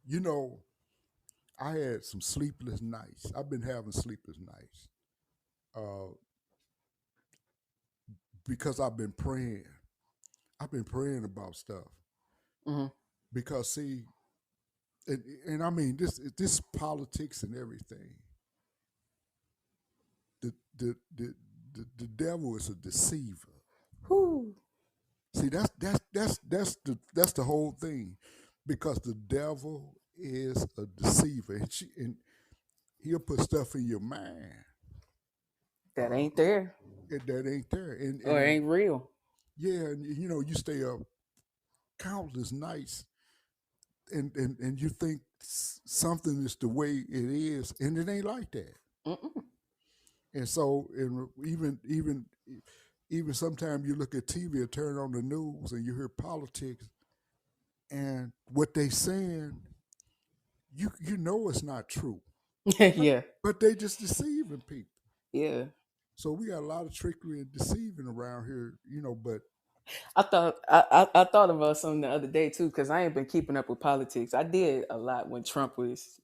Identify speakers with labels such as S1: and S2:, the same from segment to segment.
S1: You know, I had some sleepless nights. I've been having sleepless nights uh, because I've been praying. I've been praying about stuff
S2: Hmm.
S1: because see, and I mean this politics and everything. The the the the devil is a deceiver.
S2: Whew.
S1: See, that's the whole thing, because the devil is a deceiver, and he'll put stuff in your mind
S2: That
S1: uh,
S2: ain't there
S1: that ain't there,
S2: or
S1: and
S2: ain't real.
S1: yeah, and you stay up countless nights, and you think something is the way it is, and it ain't like that.
S2: Mm-mm.
S1: And so, and even sometimes you look at TV or turn on the news and you hear politics and what they saying, you know it's not true, but
S2: Yeah,
S1: they just deceiving people.
S2: yeah.
S1: So we got a lot of trickery and deceiving around here, But
S2: I thought about something the other day too, because I ain't been keeping up with politics. I did a lot when Trump was,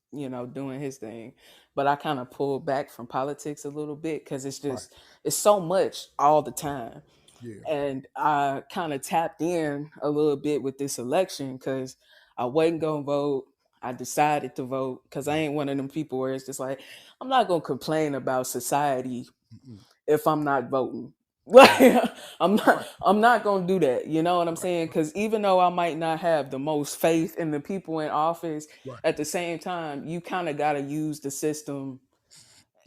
S2: doing his thing, but I kind of pulled back from politics a little bit because
S1: right,
S2: it's so much all the time,
S1: yeah,
S2: and I kind of tapped in a little bit with this election because I wasn't gonna vote. I decided to vote because I
S1: right,
S2: ain't one of them people where it's just like I'm not gonna complain about society
S1: mm-mm,
S2: if I'm not voting.
S1: right,
S2: Like I'm not
S1: right,
S2: I'm not gonna do that. You know what I'm
S1: right,
S2: saying? Because even though I might not have the most faith in the people in office,
S1: right.
S2: at the same time, you kind of gotta use the system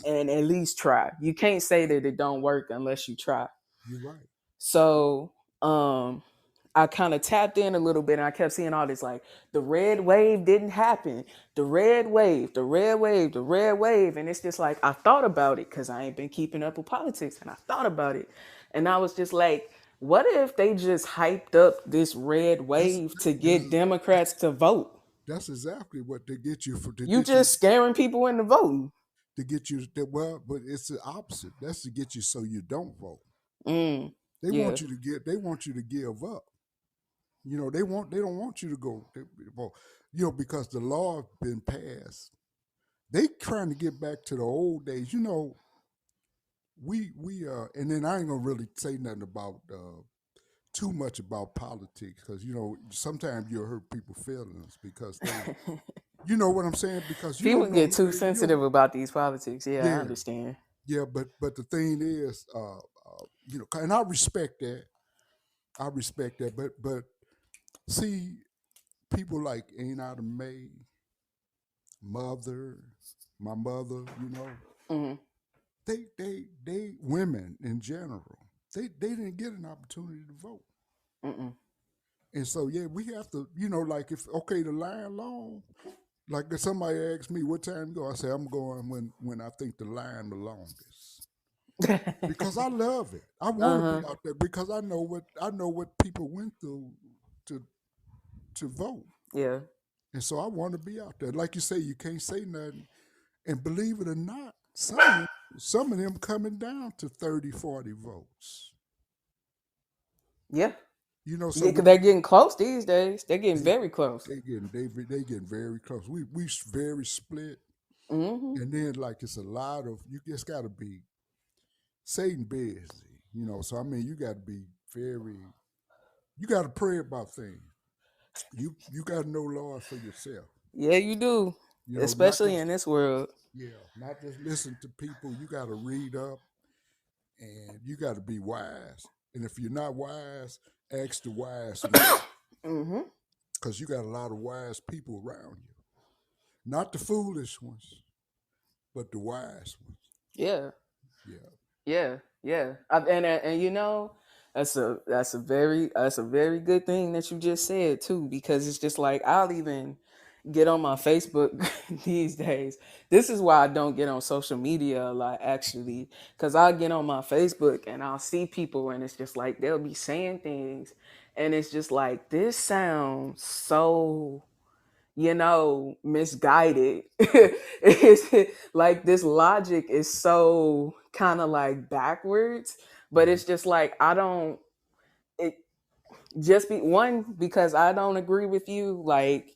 S2: and at least try. You can't say that it don't work unless you try.
S1: You're right.
S2: So I kind of tapped in a little bit and I kept seeing all this like the red wave didn't happen. The red wave, the red wave, the red wave. And it's just like I thought about it because I ain't been keeping up with politics and I thought about it. And I was just like, what if they just hyped up this red
S1: That's
S2: wave to
S1: that's
S2: get Democrats to vote?
S1: that's exactly what they get you for.
S2: You just scaring people into voting.
S1: To get you. Well, but it's the opposite. That's to get you so you don't vote.
S2: Mm,
S1: They
S2: yeah.
S1: want you to get. They want you to give up. They don't want you to go vote. Because the law been passed. They trying to get back to the old days. And then I ain't gonna really say nothing about too much about politics, because sometimes you'll hurt people's feelings because they, you know what I'm saying, because you
S2: People
S1: don't know
S2: get
S1: who
S2: too
S1: they,
S2: sensitive about these politics. Yeah, I
S1: yeah,
S2: understand.
S1: yeah, but the thing is, and I respect that. I respect that, but see, people like Ain't Out of May, mother, my mother,
S2: Hmm.
S1: they women in general, they didn't get an opportunity to vote.
S2: Mm-mm.
S1: And so yeah, we have to, like, if okay, the line long, like if somebody asks me what time to go, I say I'm going when I think the line the longest. Because I love it. I want to be
S2: Uh-huh.
S1: out there because I know what people went through to vote.
S2: Yeah.
S1: And so I want to be out there. Like you say, you can't say nothing. And believe it or not, some of them coming down to 30, 40 votes.
S2: Yeah.
S1: So
S2: Yeah, 'cause
S1: with
S2: they're getting close these days. They're getting
S1: they
S2: very close.
S1: they getting very close. We very split.
S2: Hmm.
S1: And then like it's a lot of you just gotta be Satan busy, so I mean you gotta be very you gotta pray about things. You gotta know Lord for yourself.
S2: Yeah, you do.
S1: Not
S2: Especially
S1: just
S2: in this world.
S1: not just listen to people. You gotta read up and you gotta be wise. And if you're not wise, ask the wise one.
S2: Hmm.
S1: Because you got a lot of wise people around you. Not the foolish ones, but the wise ones.
S2: Yeah.
S1: Yeah.
S2: Yeah. Yeah. And that's a very good thing that you just said too, because it's just like I'll even get on my Facebook these days. This is why I don't get on social media a lot actually, because I'll get on my Facebook and I'll see people and it's just like they'll be saying things and it's just like this sounds so misguided. It's like this logic is so kind of like backwards, but
S1: Mhm.
S2: it's just like I don't it just be one because I don't agree with you. Like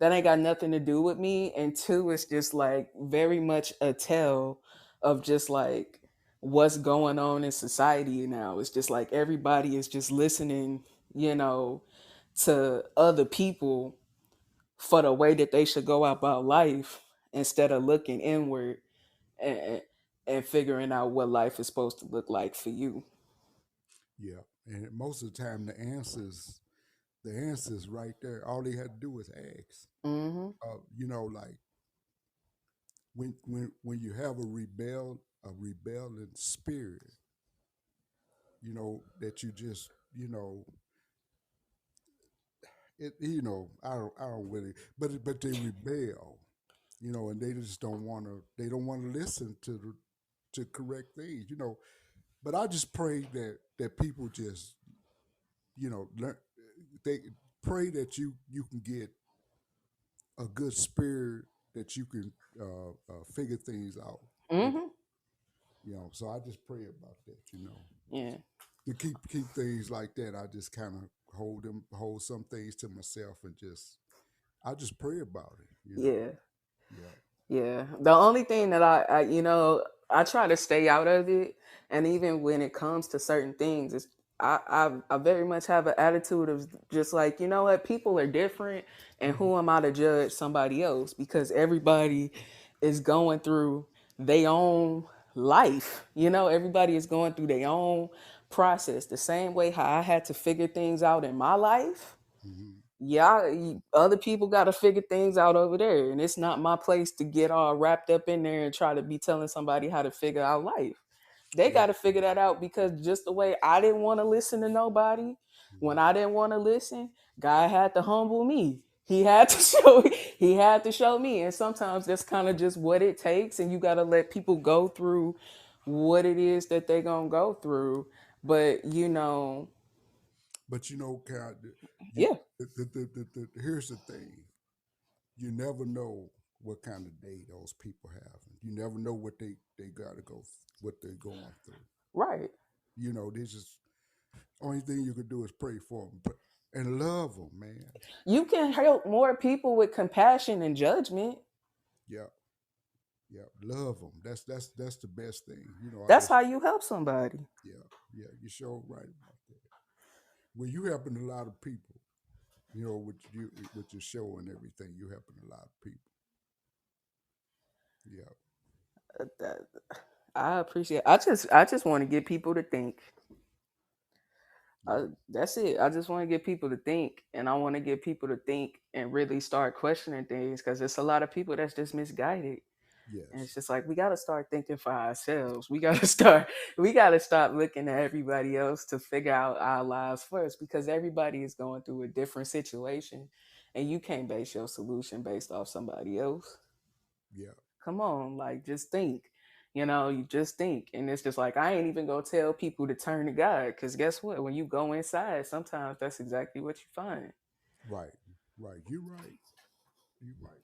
S2: that ain't got nothing to do with me. And two, it's just like very much a tell of just like what's going on in society now. It's just like everybody is just listening, you know, to other people for the way that they should go about life instead of looking inward and and figuring out what life is supposed to look like for you.
S1: Yeah, and most of the time the answers right there. All they had to do was ask.
S2: Hmm.
S1: Like when you have a rebelling spirit, that you just I don't really, but they rebel, and they just don't want to listen to correct things, But I just pray that people just learn. They pray that you can get a good spirit that you can figure things out. With,
S2: Hmm.
S1: so I just pray about that.
S2: Yeah.
S1: To keep things like that. I just kind of hold some things to myself, and I just pray about it.
S2: Yeah.
S1: Yeah.
S2: Yeah. The only thing that I try to stay out of it. And even when it comes to certain things, I very much have an attitude of just like, you know what, people are different. And
S1: Hmm.
S2: who am I to judge somebody else? Because everybody is going through their own life. Everybody is going through their own process. The same way how I had to figure things out in my life,
S1: Hmm.
S2: yeah, other people got to figure things out over there, and it's not my place to get all wrapped up in there and try to be telling somebody how to figure out life. They got
S1: Right.
S2: to figure that out, because just the way I didn't want to listen to nobody when
S1: Hmm.
S2: I didn't want to listen, God had to humble me. He had to show me, and sometimes that's kind of just what it takes, and you got to let people go through what it is that they're going to go through. But
S1: But kind you
S2: yeah,
S1: here's the thing: you never know what kind of day those people have. You never know what they got to what they're going through.
S2: right.
S1: This is only thing you can do is pray for them and love them, man.
S2: You can help more people with compassion and judgment.
S1: Yeah, yeah, love them. That's the best thing. I
S2: That's
S1: just
S2: how you help somebody.
S1: yeah, yeah. You sure right about that. Well, you helping a lot of people. With your show and everything, you helping a lot of people. Yeah,
S2: That- I appreciate. I just want to get people to think.
S1: yeah,
S2: That's it. I just want to get people to think, and I want to get people to think and really start questioning things, because there's a lot of people that's just misguided. And it's
S1: yes,
S2: just like we got to start thinking for ourselves. We got to start. We got to stop looking at everybody else to figure out our lives first, because everybody is going through a different situation, and you can't base your solution based off somebody else.
S1: yeah.
S2: Come on, like just think. You just think, and it's just like I ain't even gonna tell people to turn to God, because guess what? When you go inside, sometimes that's exactly what you find.
S1: Right, right. You're right. You're right.